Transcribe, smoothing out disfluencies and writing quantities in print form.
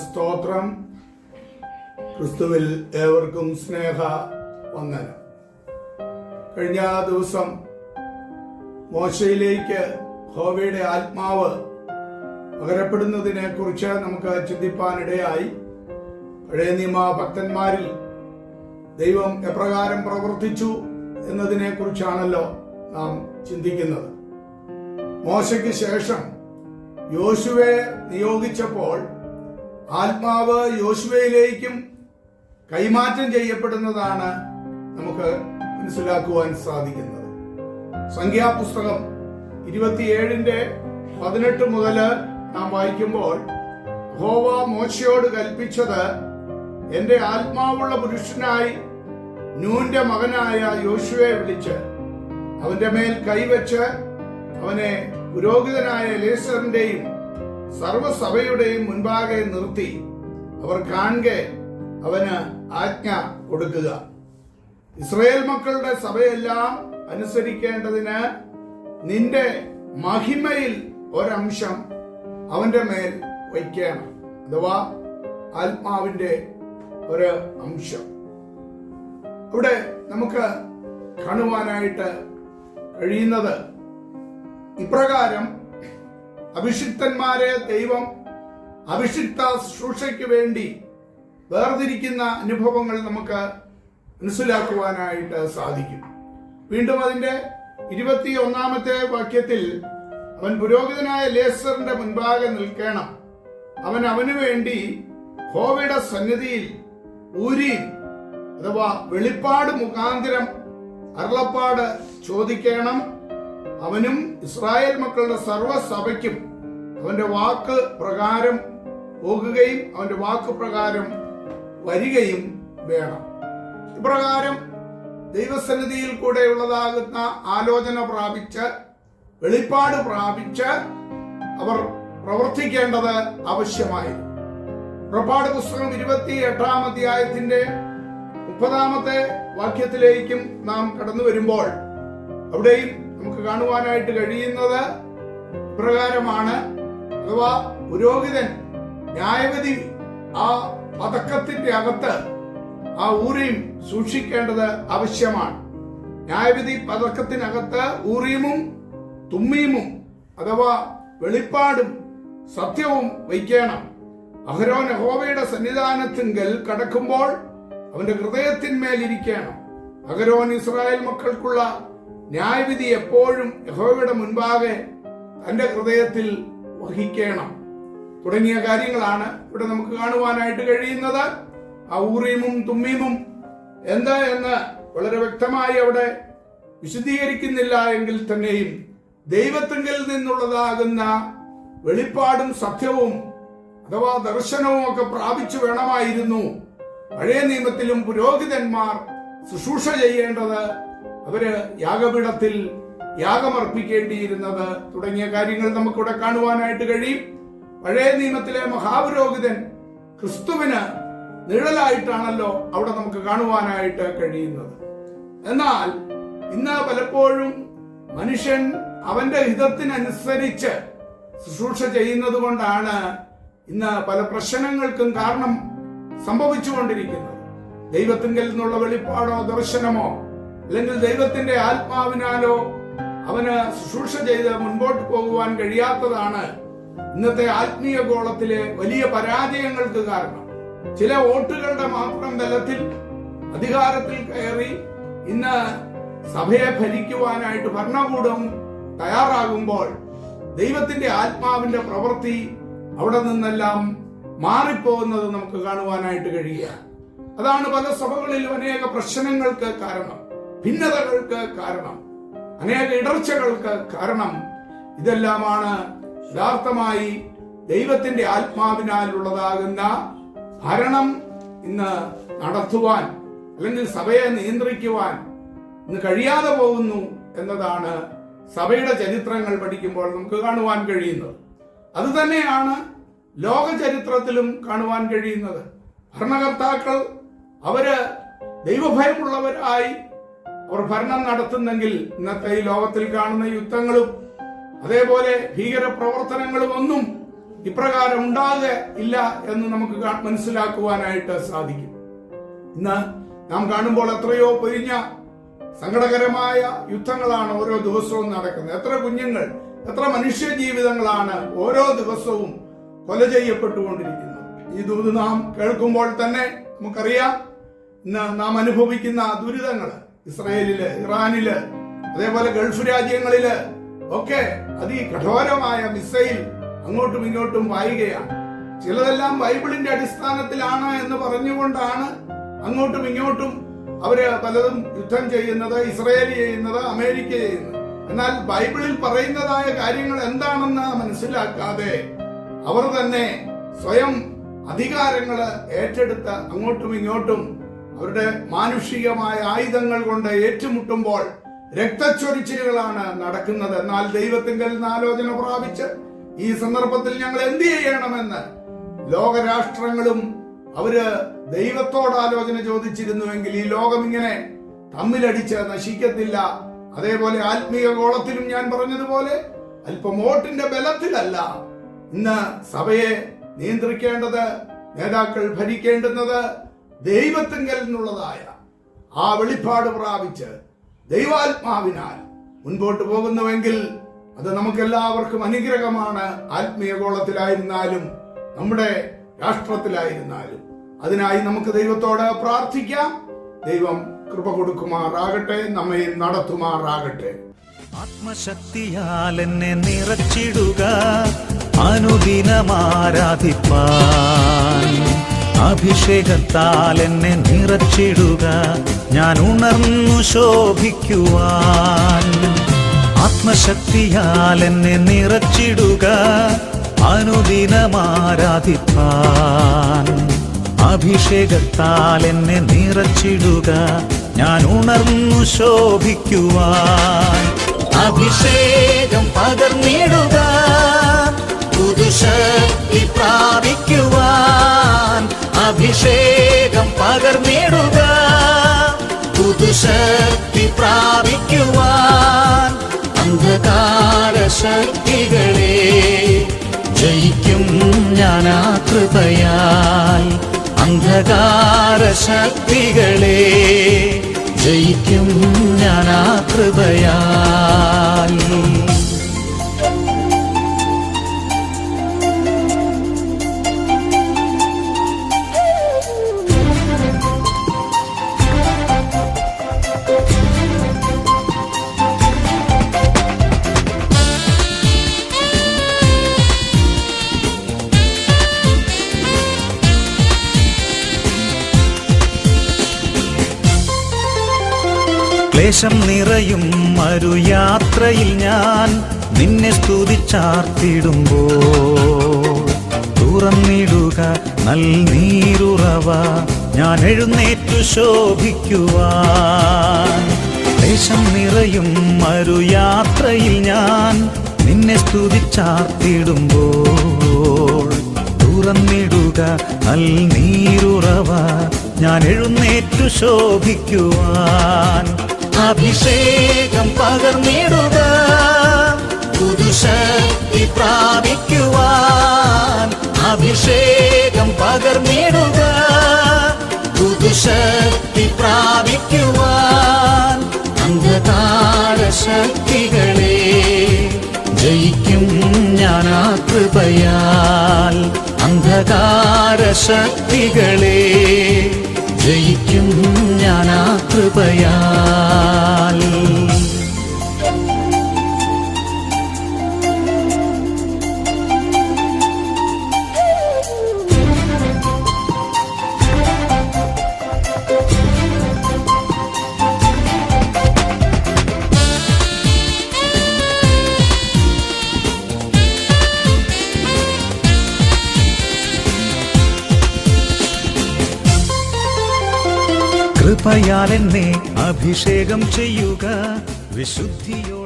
സ്തോത്രം. ക്രിസ്തുവിൽ ഏവർക്കും സ്നേഹ വന്ദനം. കഴിഞ്ഞ ദിവസം മോശയിലേക്ക് യഹോവയുടെ ആത്മാവ് പകരപ്പെടുന്നതിനെ കുറിച്ച് നമുക്ക് ചിന്തിപ്പാനിടയായി. പഴയ നിയമ ഭക്തന്മാരിൽ ദൈവം എപ്രകാരം പ്രവർത്തിച്ചു എന്നതിനെ കുറിച്ചാണല്ലോ നാം ചിന്തിക്കുന്നത്. മോശയ്ക്ക് ശേഷം യോശുവയെ നിയോഗിച്ചപ്പോൾ ആത്മാവ് യോശുവയിലേക്കും കൈമാറ്റം ചെയ്യപ്പെടുന്നതാണ് നമുക്ക് മനസ്സിലാക്കുവാൻ സാധിക്കുന്നത്. സംഖ്യാപുസ്തകം 27:18 മുതൽ നാം വായിക്കുമ്പോൾ, യഹോവ മോശയോട് കൽപ്പിച്ചത്, എന്റെ ആത്മാവുള്ള പുരുഷനായി നൂന്റെ മകനായ യോശുവയെ വിളിച്ച് അവന്റെ മേൽ കൈവച്ച് അവനെ പുരോഹിതനായ എലീസറിന്റെയും സർവ്വസഭയുടെയും മുൻപാകെ നിർത്തി അവർ കാണെ അവന് ആജ്ഞ കൊടുക്കുക. ഇസ്രായേൽ മക്കളുടെ സഭയെല്ലാം അനുസരിക്കേണ്ടതിന് നിന്റെ മഹിമയിൽ ഒരംശം അവന്റെ മേൽ വയ്ക്കണം. അഥവാ ആത്മാവിന്റെ ഒരു അംശം. ഇവിടെ നമുക്ക് കാണുവാനായിട്ട് കഴിയുന്നത്, ഇപ്രകാരം അഭിഷിക്തന്മാരെ ദൈവം അഭിഷിക്ത ശുശ്രൂഷയ്ക്ക് വേണ്ടി വേർതിരിക്കുന്ന അനുഭവങ്ങൾ നമുക്ക് മനസ്സിലാക്കുവാനായിട്ട് സാധിക്കും. വീണ്ടും അതിന്റെ 21-ാമത്തെ വാക്യത്തിൽ, അവൻ പുരോഹിതനായ എലീസറിന്റെ മുൻപാകെ നിൽക്കണം. അവന് വേണ്ടി യഹോവയുടെ സന്നിധിയിൽ ഊരീം അഥവാ വെളിപ്പാട് മുഖാന്തരം അരുളപ്പാട് ചോദിക്കണം. അവനും ഇസ്രായേൽ മക്കളുടെ സർവ്വസഭയ്ക്കും അവന്റെ വാക്ക് പ്രകാരം പോകുകയും അവന്റെ വാക്ക് പ്രകാരം വരികയും വേണം. ഇപ്രകാരം ദൈവസന്നിധിയിൽ കൂടെ ഉള്ളതാകുന്ന ആലോചന പ്രാപിച്ച് വെളിപ്പാട് പ്രാപിച്ച് അവർ പ്രവർത്തിക്കേണ്ടത് ആവശ്യമായിരുന്നു. പുറപ്പാട് പുസ്തകം 28-ാം അധ്യായത്തിന്റെ 30-ാമത്തെ വാക്യത്തിലേക്കും നാം കടന്നു വരുമ്പോൾ അവിടെയും നമുക്ക് കാണുവാനായിട്ട് കഴിയുന്നത് ഇപ്രകാരമാണ്. അഥവാ പുരോഹിതൻ ന്യായവിധി ആ പതക്കത്തിന്റെ അകത്ത് ആ ഊരീം സൂക്ഷിക്കേണ്ടത് ആവശ്യമാണ്. ന്യായവിധി പതക്കത്തിനകത്ത് ഊരീമും തുമ്മീമും അഥവാ വെളിപ്പാടും സത്യവും വയ്ക്കണം. അഹരോൻ യഹോവയുടെ സന്നിധാനത്തിങ്കൽ കടക്കുമ്പോൾ അവന്റെ ഹൃദയത്തിന്മേലിരിക്കണം. അഹരോൻ ഇസ്രായേൽ മക്കൾക്കുള്ള ന്യായവിധി എപ്പോഴും യഹോവയുടെ മുൻപാകെ തന്റെ ഹൃദയത്തിൽ വഹിക്കണം. തുടങ്ങിയ കാര്യങ്ങളാണ് ഇവിടെ നമുക്ക് കാണുവാനായിട്ട് കഴിയുന്നത്. ആ ഊറീമും തുമ്മീമും എന്താ എന്ന് വളരെ വ്യക്തമായി അവിടെ വിശദീകരിക്കുന്നില്ല എങ്കിൽ തന്നെയും ദൈവത്തിങ്കിൽ നിന്നുള്ളതാകുന്ന വെളിപ്പാടും സത്യവും അഥവാ ദർശനവും ഒക്കെ പ്രാപിച്ചു വേണമായിരുന്നു പഴയ നിയമത്തിലും പുരോഹിതന്മാർ ശുശ്രൂഷ ചെയ്യേണ്ടത്, അവര് യാഗപീഠത്തിൽ യാഗമർപ്പിക്കേണ്ടിയിരുന്നത് തുടങ്ങിയ കാര്യങ്ങൾ നമുക്കിവിടെ കാണുവാനായിട്ട് കഴിയും. പഴയ നിയമത്തിലെ മഹാപുരോഹിതൻ ക്രിസ്തുവിന് നിഴലായിട്ടാണല്ലോ അവിടെ നമുക്ക് കാണുവാനായിട്ട് കഴിയുന്നത്. എന്നാൽ ഇന്ന് പലപ്പോഴും മനുഷ്യൻ അവന്റെ ഹിതത്തിനനുസരിച്ച് ശുശ്രൂഷ ചെയ്യുന്നത് കൊണ്ടാണ് ഇന്ന് പല പ്രശ്നങ്ങൾക്കും കാരണം സംഭവിച്ചുകൊണ്ടിരിക്കുന്നത്. ദൈവത്തിങ്കിൽ നിന്നുള്ള വെളിപ്പാടോ ദർശനമോ അല്ലെങ്കിൽ ദൈവത്തിന്റെ ആത്മാവിനാലോ അവന് ശുശ്രൂഷ ചെയ്ത് മുൻപോട്ട് പോകുവാൻ കഴിയാത്തതാണ് ഇന്നത്തെ ആത്മീയ ഗോളത്തിലെ വലിയ പരാജയങ്ങൾക്ക് കാരണം. ചില വോട്ടുകളുടെ മാത്രം ബലത്തിൽ അധികാരത്തിൽ കയറി ഇന്ന് സഭയെ ഭരിക്കുവാനായിട്ട് ഭരണകൂടം തയ്യാറാകുമ്പോൾ ദൈവത്തിന്റെ ആത്മാവിന്റെ പ്രവൃത്തി അവിടെ നിന്നെല്ലാം മാറിപ്പോകുന്നത് നമുക്ക് കാണുവാനായിട്ട് കഴിയുക. അതാണ് പല സഭകളിലും അനേക പ്രശ്നങ്ങൾക്ക് കാരണം, ഭിന്നതകൾക്ക് കാരണം, അനേക ഇടർച്ചകൾക്ക് കാരണം. ഇതെല്ലാമാണ് യഥാർത്ഥമായി ദൈവത്തിന്റെ ആത്മാവിനാലുള്ളതാകുന്ന ഭരണം ഇന്ന് നടത്തുവാൻ അല്ലെങ്കിൽ സഭയെ നിയന്ത്രിക്കുവാൻ ഇന്ന് കഴിയാതെ പോകുന്നു എന്നതാണ് സഭയുടെ ചരിത്രങ്ങൾ പഠിക്കുമ്പോൾ നമുക്ക് കാണുവാൻ കഴിയുന്നത്. അതുതന്നെയാണ് ലോക ചരിത്രത്തിലും കാണുവാൻ കഴിയുന്നത്. ഭരണകർത്താക്കൾ അവര് ദൈവഭയമുള്ളവരായി അവർ ഭരണം നടത്തുന്നെങ്കിൽ ഇന്നത്തെ ഈ ലോകത്തിൽ കാണുന്ന യുദ്ധങ്ങളും അതേപോലെ ഭീകര പ്രവർത്തനങ്ങളും ഒന്നും ഇപ്രകാരം ഉണ്ടാകുക ഇല്ല എന്ന് നമുക്ക് മനസ്സിലാക്കുവാനായിട്ട് സാധിക്കും. ഇന്ന് നാം കാണുമ്പോൾ എത്രയോ പൊരിഞ്ഞ സങ്കടകരമായ യുദ്ധങ്ങളാണ് ഓരോ ദിവസവും നടക്കുന്നത്. എത്ര കുഞ്ഞുങ്ങൾ, എത്ര മനുഷ്യ ജീവിതങ്ങളാണ് ഓരോ ദിവസവും കൊല ചെയ്യപ്പെട്ടുകൊണ്ടിരിക്കുന്നത്. ഈ ദൂത് നാം കേൾക്കുമ്പോൾ തന്നെ നമുക്കറിയാം ഇന്ന് നാം അനുഭവിക്കുന്ന ദുരിതങ്ങൾ ഇസ്രായേലില്, ഇറാനില്, അതേപോലെ ഗൾഫ് രാജ്യങ്ങളില് ഒക്കെ അതികഠോരമായ മിസൈൽ അങ്ങോട്ടും ഇങ്ങോട്ടും പായുകയാണ്. ചിലതെല്ലാം ബൈബിളിന്റെ അടിസ്ഥാനത്തിലാണ് എന്ന് പറഞ്ഞുകൊണ്ടാണ് അങ്ങോട്ടും ഇങ്ങോട്ടും അവര് പലതും യുദ്ധം ചെയ്യുന്നത്, ഇസ്രായേൽ ചെയ്യുന്നത്, അമേരിക്ക ചെയ്യുന്നത്. എന്നാൽ ബൈബിളിൽ പറയുന്നതായ കാര്യങ്ങൾ എന്താണെന്ന് മനസ്സിലാക്കാതെ അവർ തന്നെ സ്വയം അധികാരങ്ങള് ഏറ്റെടുത്ത് അങ്ങോട്ടും ഇങ്ങോട്ടും അവരുടെ മാനുഷികമായ ആയുധങ്ങൾ കൊണ്ട് ഏറ്റുമുട്ടുമ്പോൾ രക്തച്ചൊരിച്ചിലുകളാണ് നടക്കുന്നത്. എന്നാൽ ദൈവത്തിങ്കൽ ആലോചന പ്രാപിച്ച് ഈ സന്ദർഭത്തിൽ ഞങ്ങൾ എന്ത് ചെയ്യണമെന്ന് ലോകരാഷ്ട്രങ്ങളും അവര് ദൈവത്തോട് ആലോചന ചോദിച്ചിരുന്നുവെങ്കിൽ ഈ ലോകം ഇങ്ങനെ തമ്മിലടിച്ച് നശിക്കത്തില്ല. അതേപോലെ ആത്മീയ ഗോളത്തിലും ഞാൻ പറഞ്ഞതുപോലെ അല്പം വോട്ടിന്റെ ബലത്തിലല്ല ഇന്ന് സഭയെ നിയന്ത്രിക്കേണ്ടത്, നേതാക്കൾ ഭരിക്കേണ്ടുന്നത് ദൈവത്തിങ്കൽ നിന്നുള്ളതായ ആ വെളിപ്പാട് പ്രാപിച്ച് ദൈവാത്മാവിനാൽ മുൻപോട്ട് പോകുന്നുവെങ്കിൽ അത് നമുക്കെല്ലാവർക്കും അനുഗ്രഹമാണ്. ആത്മീയ ഗോളത്തിലായിരുന്നാലും നമ്മുടെ രാഷ്ട്രത്തിലായിരുന്നാലും അതിനായി നമുക്ക് ദൈവത്തോട് പ്രാർത്ഥിക്കാം. ദൈവം കൃപ കൊടുക്കുമാറാകട്ടെ, നമ്മെ നടത്തുമാറാകട്ടെ. ആത്മശക്തിയാൽ എന്നെ നിറച്ചിടുക, അനുദിനം ആരാധിപ്പാൻ. അഭിഷേകത്താൽ എന്നെ നിറച്ചിടുക, ഞാൻ ഉണർന്നു ശോഭിക്കുവാൻ. ആത്മശക്തിയാൽ എന്നെ നിറച്ചിടുക, അനുദിനം ആരാധിപ്പാൻ. അഭിഷേകത്താൽ എന്നെ നിറച്ചിടുക, ഞാൻ ഉണർന്നു ശോഭിക്കുവാൻ. അഭിഷേകം പകർന്നിടുക, പുതുശക്തി പ്രാപിക്കുവാൻ. അഭിഷേകം പകർന്നിടുക, പുതുശക്തി പ്രാപിക്കുവാൻ. അന്ധകാര ശക്തികളെ ജയിക്കും ഞാൻ ആ കൃപയാൽ. അന്ധകാര ശക്തികളെ ജയിക്കും ഞാൻ ആ കൃപയാൽ. ക്ലേശം നിറയും മരുയാത്രയിൽ ഞാൻ നിന്നെ സ്തുതിച്ചാർത്തിടുമ്പോൾ തുറന്നിടുക നൽനീരുറവ, ഞാൻ എഴുന്നേറ്റു ശോഭിക്കുവാൻ. ക്ലേശം നിറയും മരുയാത്രയിൽ ഞാൻ നിന്നെ സ്തുതിച്ചാർത്തിടുമ്പോൾ തുറന്നിടുക നൽനീരുറവ, ഞാൻ എഴുന്നേറ്റു ശോഭിക്കുവാൻ. അഭിഷേകം പകർന്നിടുക, പുതുശക്തി പ്രാപിക്കുവാൻ. അഭിഷേകം പകർന്നിടുക, പുതുശക്തി പ്രാപിക്കുവാൻ. അന്ധകാര ശക്തികളെ ജയിക്കും ഞാൻ ആ കൃപയാൽ. അന്ധകാര ശക്തികളെ ജയിക്കും ഞാൻ ആ കൃപയാൽ. കൃപയാൽ എന്നെ അഭിഷേകം ചെയ്യുക, വിശുദ്ധിയോ